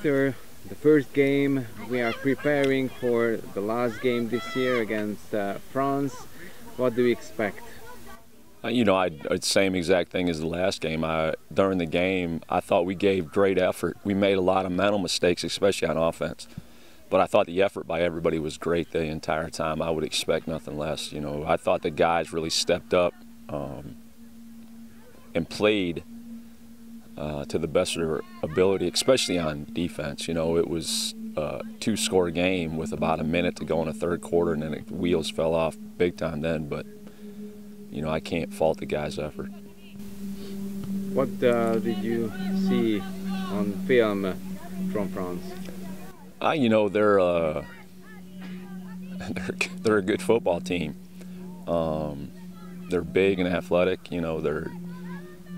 after the first game, we are preparing for the last game this year against France. What do you expect? You know, I'd same exact thing as the last game. During the game, I thought we gave great effort. We made a lot of mental mistakes, especially on offense. But I thought the effort by everybody was great the entire time. I would expect nothing less. You know, I thought the guys really stepped up and played to the best of their ability, especially on defense. You know, it was a two-score game with about a minute to go in the third quarter, and then the wheels fell off big time then. But you know, I can't fault the guys' effort. What did you see on film from France? You know, they're a good football team. They're big and athletic. You know,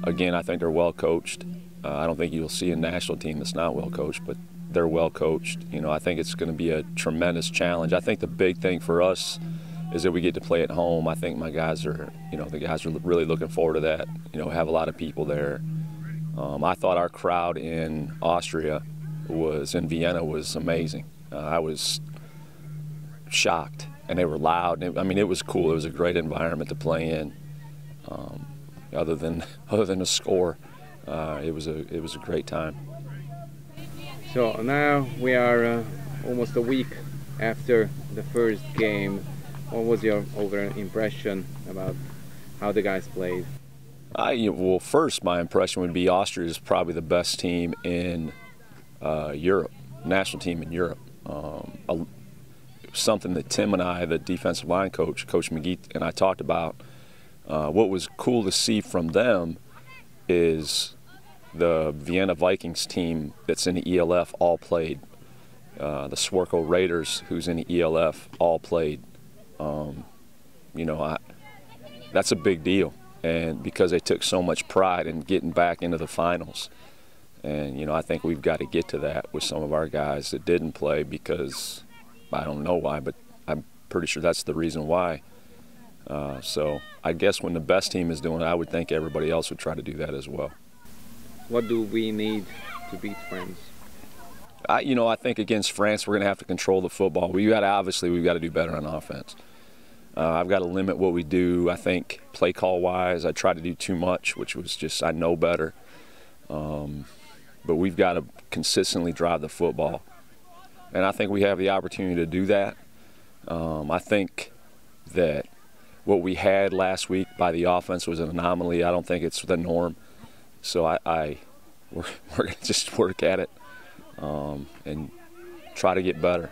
I think they're well coached. I don't think you'll see a national team that's not well coached, but they're well coached. You know, I think it's going to be a tremendous challenge. I think the big thing for us is that we get to play at home. I think the guys are really looking forward to that. You know, have a lot of people there. I thought our crowd in Vienna was amazing. I was shocked, and they were loud. I mean, it was cool. It was a great environment to play in. Other than the score, it was a great time. So now we are almost a week after the first game. What was your overall impression about how the guys played? Well, first, my impression would be Austria is probably the best team in Europe, national team in Europe. Something that Tim and I, the defensive line coach, Coach McGee, and I talked about. What was cool to see from them is the Vienna Vikings team that's in the ELF all played. The Swarco Raiders, who's in the ELF, all played. You know, that's a big deal, and because they took so much pride in getting back into the finals. And, you know, I think we've got to get to that with some of our guys that didn't play, because I don't know why, but I'm pretty sure that's the reason why. So I guess when the best team is doing it, I would think everybody else would try to do that as well. What do we need to beat France? You know, I think against France we're going to have to control the football. We've got to do better on offense. I've got to limit what we do. I think play call wise, I try to do too much, which was just, I know better. But we've got to consistently drive the football, and I think we have the opportunity to do that. I think that what we had last week by the offense was an anomaly. I don't think it's the norm. So we're going to just work at it and try to get better.